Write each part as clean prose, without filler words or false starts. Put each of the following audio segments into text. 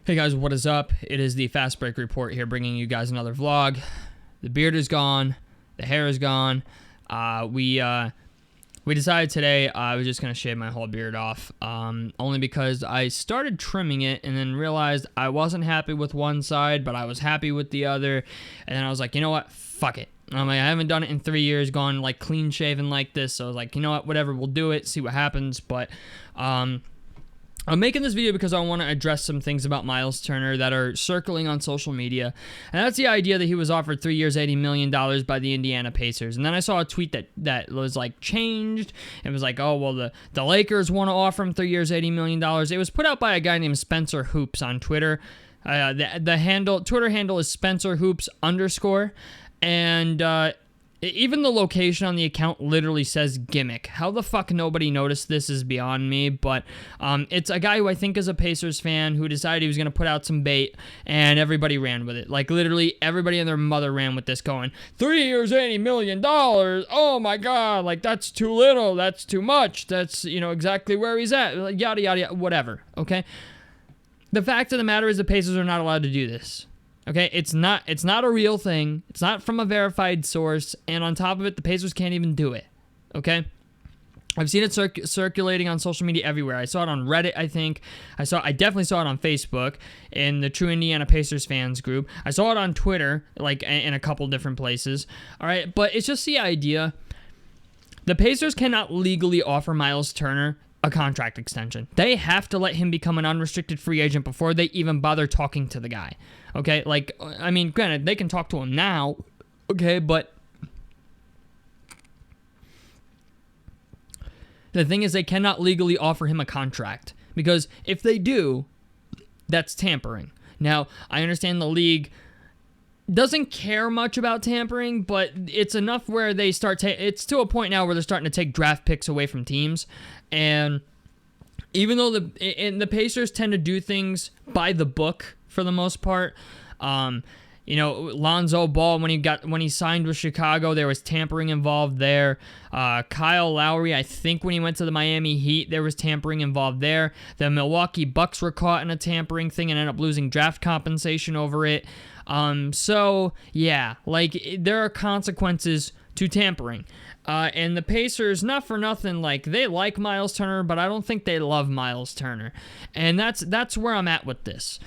Hey guys, what is up? It is the Fast Break Report here, bringing you guys another vlog. The beard is gone. The hair is gone. We decided today I was just going to shave my whole beard off, only because I started trimming it and then realized I wasn't happy with one side, but I was happy with the other. And then I was like, you know what? Fuck it. I'm like, I haven't done it in 3 years, gone like clean shaven like this. So I was like, you know what? Whatever, we'll do it, see what happens. But, I'm making this video because I want to address some things about Myles Turner that are circling on social media. And that's the idea that he was offered 3 years, $80 million by the Indiana Pacers. And then I saw a tweet that was like changed. It was like, oh, well, the Lakers want to offer him 3 years, $80 million. It was put out by a guy named Spencer Hoops on Twitter. The Twitter handle is Spencer Hoops _. And, even the location on the account literally says gimmick. How the fuck nobody noticed this is beyond me, but it's a guy who I think is a Pacers fan who decided he was going to put out some bait, and everybody ran with it. Like, literally, everybody and their mother ran with this going, 3 years, $80 million? Oh, my God. Like, that's too little. That's too much. That's, exactly where he's at. Yada, yada, yada, whatever, okay? The fact of the matter is the Pacers are not allowed to do this. Okay, it's not a real thing. It's not from a verified source, and on top of it, the Pacers can't even do it. Okay, I've seen it circulating on social media everywhere. I saw it on Reddit, I think. I definitely saw it on Facebook in the True Indiana Pacers fans group. I saw it on Twitter, like in a couple different places. All right, but it's just the idea. The Pacers cannot legally offer Myles Turner a contract extension. They have to let him become an unrestricted free agent before they even bother talking to the guy. Okay, like, I mean, granted, they can talk to him now, okay, but the thing is they cannot legally offer him a contract, because if they do, that's tampering. Now, I understand the league doesn't care much about tampering, but it's enough where they start it's to a point now where they're starting to take draft picks away from teams. And even though the Pacers tend to do things by the book for the most part, Lonzo Ball, when he signed with Chicago, there was tampering involved there. Kyle Lowry, I think when he went to the Miami Heat, there was tampering involved there. The Milwaukee Bucks were caught in a tampering thing and ended up losing draft compensation over it. So yeah, like, there are consequences to tampering. And the Pacers, not for nothing, like, they like Myles Turner, but I don't think they love Myles Turner. And that's where I'm at with this.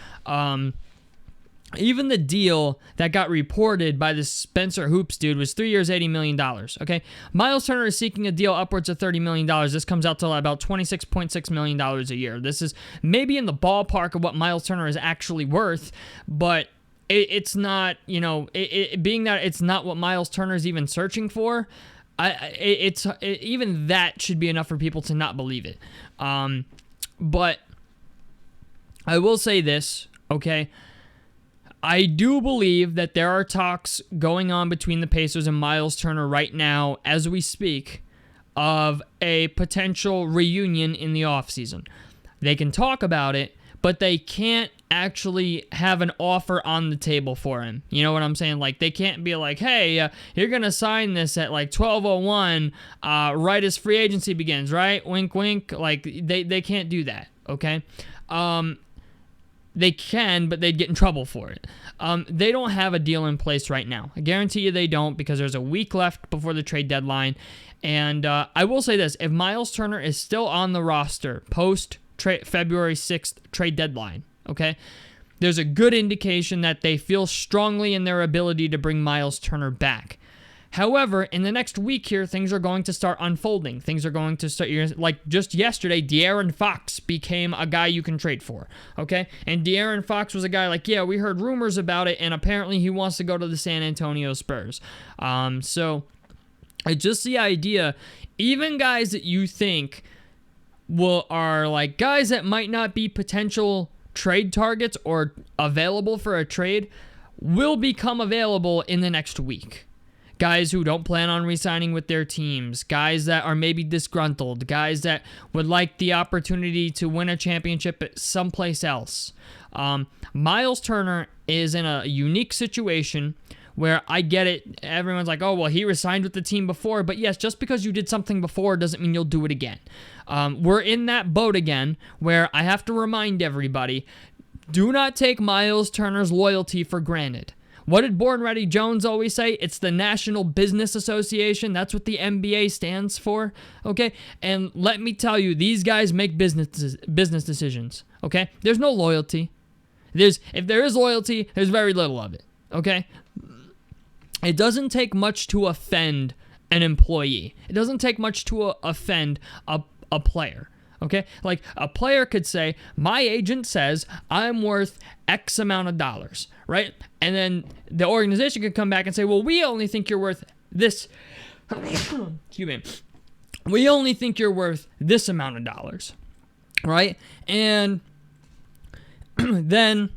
Even the deal that got reported by this Spencer Hoops dude was 3 years, $80 million, okay? Myles Turner is seeking a deal upwards of $30 million. This comes out to about $26.6 million a year. This is maybe in the ballpark of what Myles Turner is actually worth, but it's not, being that it's not what Myles Turner is even searching for, even that should be enough for people to not believe it. But I will say this, okay? I do believe that there are talks going on between the Pacers and Myles Turner right now, as we speak, of a potential reunion in the offseason. They can talk about it, but they can't actually have an offer on the table for him. You know what I'm saying? Like, they can't be like, hey, you're going to sign this at like 12:01 right as free agency begins, right? Wink, wink. Like, they can't do that, okay? They can, but they'd get in trouble for it. They don't have a deal in place right now. I guarantee you they don't, because there's a week left before the trade deadline. And I will say this. If Myles Turner is still on the roster post-February 6th trade deadline, okay, there's a good indication that they feel strongly in their ability to bring Myles Turner back. However, in the next week here, things are going to start unfolding. Things are going to start, like just yesterday, De'Aaron Fox became a guy you can trade for, okay? And De'Aaron Fox was a guy like, yeah, we heard rumors about it, and apparently he wants to go to the San Antonio Spurs. So it's just the idea, even guys that you think are like guys that might not be potential trade targets or available for a trade will become available in the next week. Guys who don't plan on re-signing with their teams, guys that are maybe disgruntled, guys that would like the opportunity to win a championship at someplace else. Myles Turner is in a unique situation where I get it. Everyone's like, oh, well, he re-signed with the team before. But yes, just because you did something before doesn't mean you'll do it again. We're in that boat again where I have to remind everybody, Do not take Myles Turner's loyalty for granted. What did Born Ready Jones always say? It's the National Business Association. That's what the NBA stands for, okay? And let me tell you, these guys make business decisions, okay? There's no loyalty. If there is loyalty, there's very little of it, okay? It doesn't take much to offend an employee. It doesn't take much to offend a player. Okay, like a player could say, my agent says I'm worth X amount of dollars, right? And then the organization could come back and say, well, we only think you're worth this. Excuse me. We only think you're worth this amount of dollars, right? And then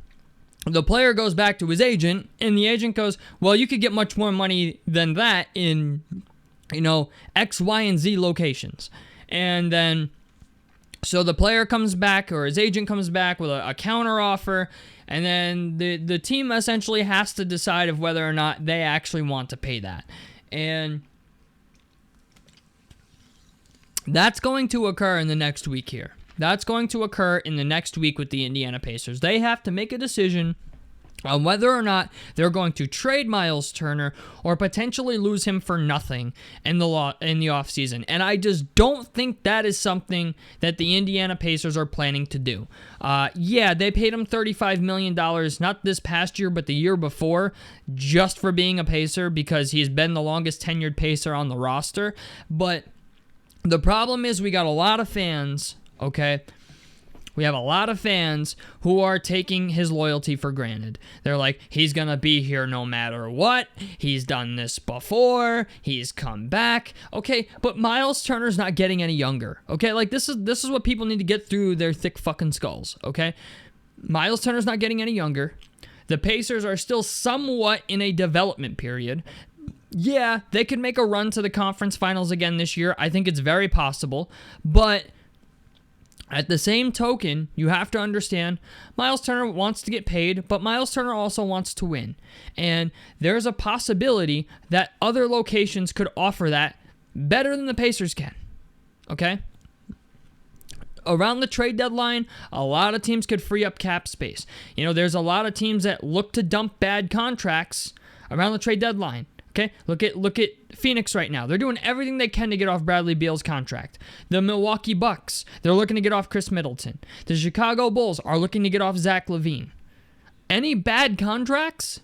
the player goes back to his agent, and the agent goes, well, you could get much more money than that in, X, Y, and Z locations. And then so the player comes back, or his agent comes back with a counter offer, and then the team essentially has to decide of whether or not they actually want to pay that. And that's going to occur in the next week here. That's going to occur in the next week with the Indiana Pacers. They have to make a decision on whether or not they're going to trade Myles Turner or potentially lose him for nothing in the offseason. And I just don't think that is something that the Indiana Pacers are planning to do. Yeah, they paid him $35 million, not this past year, but the year before, just for being a Pacer because he's been the longest tenured Pacer on the roster. But the problem is we got a lot of fans, okay? We have a lot of fans who are taking his loyalty for granted. They're like, he's going to be here no matter what. He's done this before. He's come back. Okay, but Myles Turner's not getting any younger. Okay, like this is what people need to get through their thick fucking skulls. Okay, Myles Turner's not getting any younger. The Pacers are still somewhat in a development period. Yeah, they could make a run to the conference finals again this year. I think it's very possible, but at the same token, you have to understand, Myles Turner wants to get paid, but Myles Turner also wants to win. And there's a possibility that other locations could offer that better than the Pacers can. Okay? Around the trade deadline, a lot of teams could free up cap space. There's a lot of teams that look to dump bad contracts around the trade deadline. Okay, look at Phoenix right now. They're doing everything they can to get off Bradley Beal's contract. The Milwaukee Bucks, they're looking to get off Chris Middleton. The Chicago Bulls are looking to get off Zach LaVine. Any bad contracts,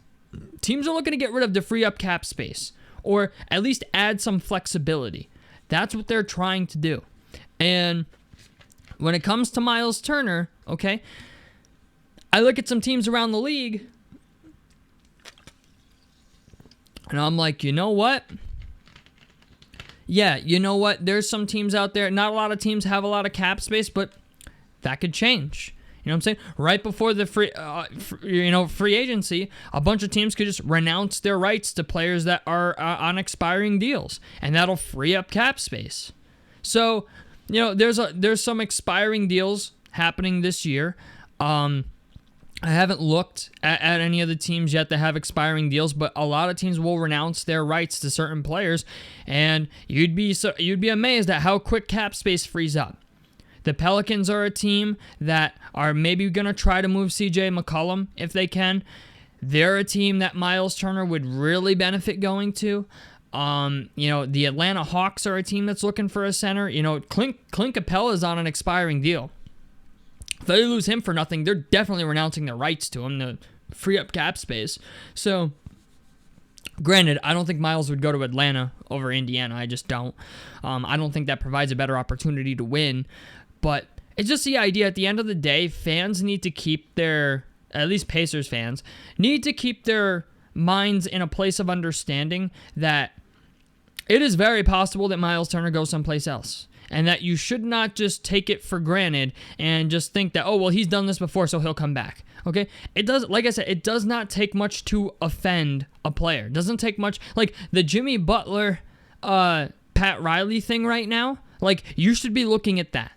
teams are looking to get rid of to free up cap space, or at least add some flexibility. That's what they're trying to do. And when it comes to Myles Turner, okay, I look at some teams around the league, and I'm like, you know what? Yeah, you know what? There's some teams out there. Not a lot of teams have a lot of cap space, but that could change. You know what I'm saying? Right before the free agency, a bunch of teams could just renounce their rights to players that are on expiring deals, and that'll free up cap space. So, there's some expiring deals happening this year. I haven't looked at any of the teams yet that have expiring deals, but a lot of teams will renounce their rights to certain players, and you'd be amazed at how quick cap space frees up. The Pelicans are a team that are maybe going to try to move C.J. McCollum if they can. They're a team that Myles Turner would really benefit going to. The Atlanta Hawks are a team that's looking for a center. Clint Capella is on an expiring deal. If they lose him for nothing, they're definitely renouncing their rights to him to free up cap space. So, granted, I don't think Myles would go to Atlanta over Indiana. I just don't. I don't think that provides a better opportunity to win. But it's just the idea, at the end of the day, fans need to keep at least Pacers fans, need to keep their minds in a place of understanding that it is very possible that Myles Turner goes someplace else. And that you should not just take it for granted and just think that, oh, well, he's done this before, so he'll come back. Okay? It does, like I said, it does not take much to offend a player. It doesn't take much. Like the Jimmy Butler, Pat Riley thing right now, like you should be looking at that.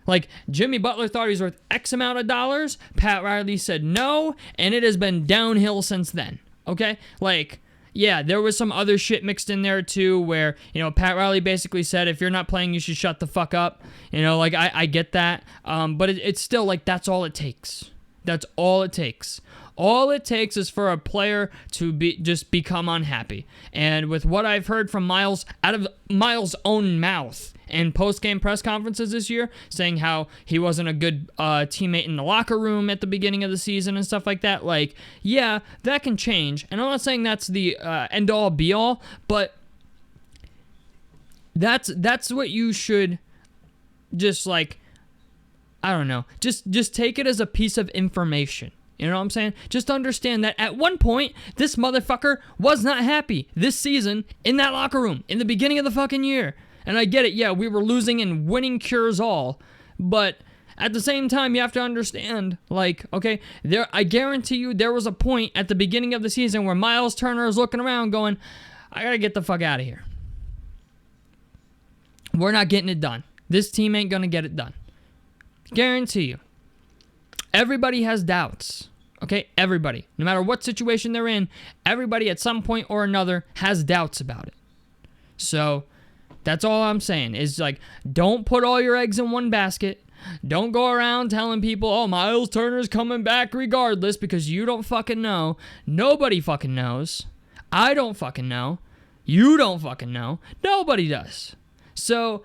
Like Jimmy Butler thought he was worth X amount of dollars. Pat Riley said no, and it has been downhill since then. Okay? Like, yeah, there was some other shit mixed in there too where, Pat Riley basically said, if you're not playing, you should shut the fuck up. I get that. But it's still like, that's all it takes. That's all it takes. All it takes is for a player to just become unhappy. And with what I've heard from Myles, out of Myles' own mouth in post-game press conferences this year, saying how he wasn't a good teammate in the locker room at the beginning of the season and stuff like that, like, yeah, that can change. And I'm not saying that's the end-all, be-all, but that's what you should just, like, I don't know, just take it as a piece of information. You know what I'm saying? Just understand that at one point, this motherfucker was not happy this season in that locker room in the beginning of the fucking year. And I get it, yeah, we were losing and winning cures all. But at the same time, you have to understand, like, okay, I guarantee you there was a point at the beginning of the season where Myles Turner is looking around going, I gotta get the fuck out of here. We're not getting it done. This team ain't gonna get it done. Guarantee you. Everybody has doubts, okay? Everybody. No matter what situation they're in, everybody at some point or another has doubts about it. So, that's all I'm saying is, like, don't put all your eggs in one basket. Don't go around telling people, oh, Myles Turner's coming back regardless, because you don't fucking know. Nobody fucking knows. I don't fucking know. You don't fucking know. Nobody does. So,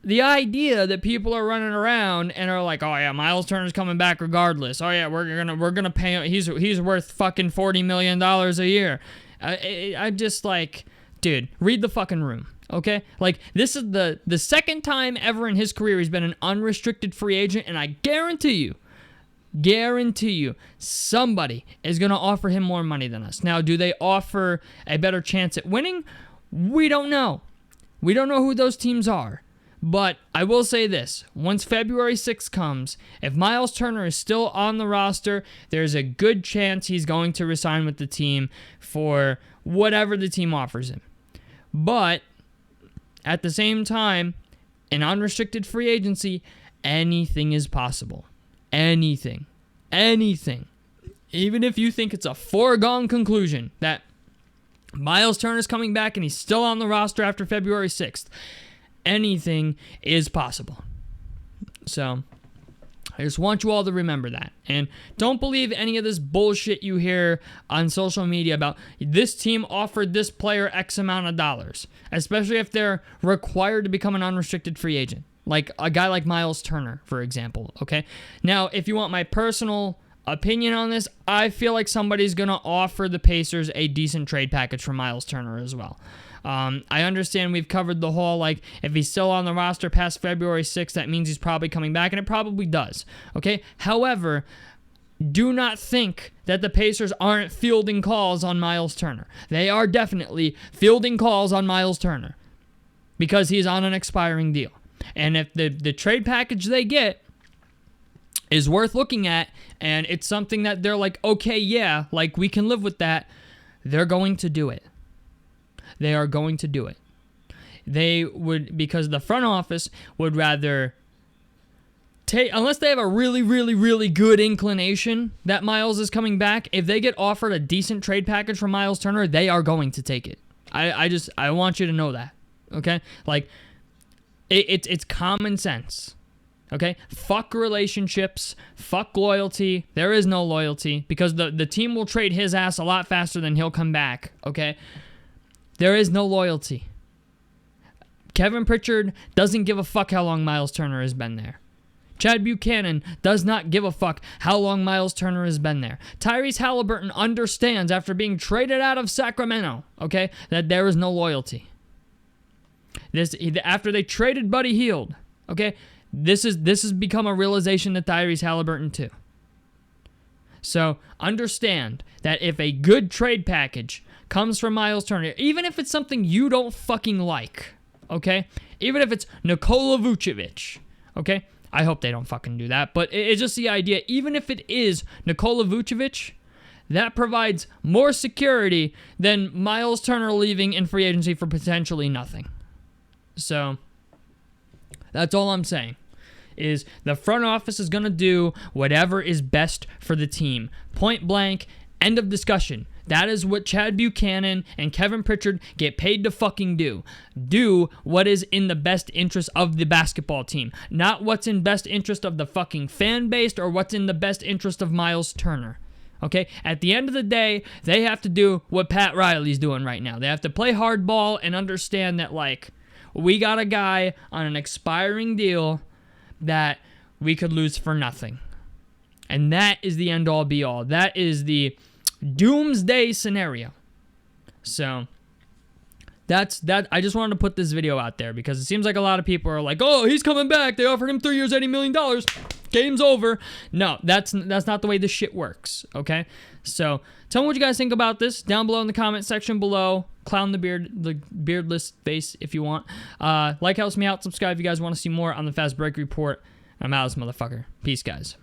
the idea that people are running around and are like, oh yeah, Myles Turner's coming back regardless. Oh yeah, we're gonna pay him. He's worth fucking $40 million a year. I just like, dude, read the fucking room, okay? Like, this is the second time ever in his career he's been an unrestricted free agent, and I guarantee you, somebody is gonna offer him more money than us. Now, do they offer a better chance at winning? We don't know. We don't know who those teams are. But I will say this, once February 6th comes, if Myles Turner is still on the roster, there's a good chance he's going to resign with the team for whatever the team offers him. But at the same time, in unrestricted free agency, anything is possible. Anything. Even if you think it's a foregone conclusion that Myles Turner's coming back and he's still on the roster after February 6th, anything is possible. So, I just want you all to remember that. And don't believe any of this bullshit you hear on social media about this team offered this player X amount of dollars, especially if they're required to become an unrestricted free agent. Like a guy like Myles Turner, for example, okay? Now, if you want my personal opinion on this, I feel like somebody's going to offer the Pacers a decent trade package for Myles Turner as well. I understand we've covered the whole, like, if he's still on the roster past February 6th, that means he's probably coming back, and it probably does, okay? However, do not think that the Pacers aren't fielding calls on Myles Turner. They are definitely fielding calls on Myles Turner because he's on an expiring deal. And if the trade package they get is worth looking at, and it's something that they're like, okay, yeah, like, we can live with that, they're going to do it. They are going to do it. They would, because the front office would rather take, unless they have a really, really, really good inclination that Myles is coming back, if they get offered a decent trade package from Myles Turner, they are going to take it. I want you to know that, okay? Like, it's common sense, okay? Fuck relationships, fuck loyalty. There is no loyalty because the team will trade his ass a lot faster than he'll come back, okay? There is no loyalty. Kevin Pritchard doesn't give a fuck how long Myles Turner has been there. Chad Buchanan does not give a fuck how long Myles Turner has been there. Tyrese Halliburton understands after being traded out of Sacramento, okay, that there is no loyalty. After they traded Buddy Hield, okay, this has become a realization to Tyrese Halliburton too. So understand that if a good trade package comes from Myles Turner, even if it's something you don't fucking like, okay? Even if it's Nikola Vucevic, okay? I hope they don't fucking do that, but it's just the idea. Even if it is Nikola Vucevic, that provides more security than Myles Turner leaving in free agency for potentially nothing. So, that's all I'm saying. Is the front office is going to do whatever is best for the team. Point blank, end of discussion. That is what Chad Buchanan and Kevin Pritchard get paid to fucking do. Do what is in the best interest of the basketball team, not what's in best interest of the fucking fan base or what's in the best interest of Myles Turner. Okay? At the end of the day, they have to do what Pat Riley's doing right now. They have to play hardball and understand that, like, we got a guy on an expiring deal that we could lose for nothing. And that is the end-all, be-all. That is the doomsday scenario. So that's that. I just wanted to put this video out there because it seems like a lot of people are like, oh, he's coming back. They offered him 3 years, $80 million. Game's over. No, that's not the way this shit works, okay? So tell me what you guys think about this down below in the comment section below. Clown the beardless face if you want. Like helps me out. Subscribe if you guys want to see more on the Fast Break Report. I'm out, this motherfucker. Peace, guys.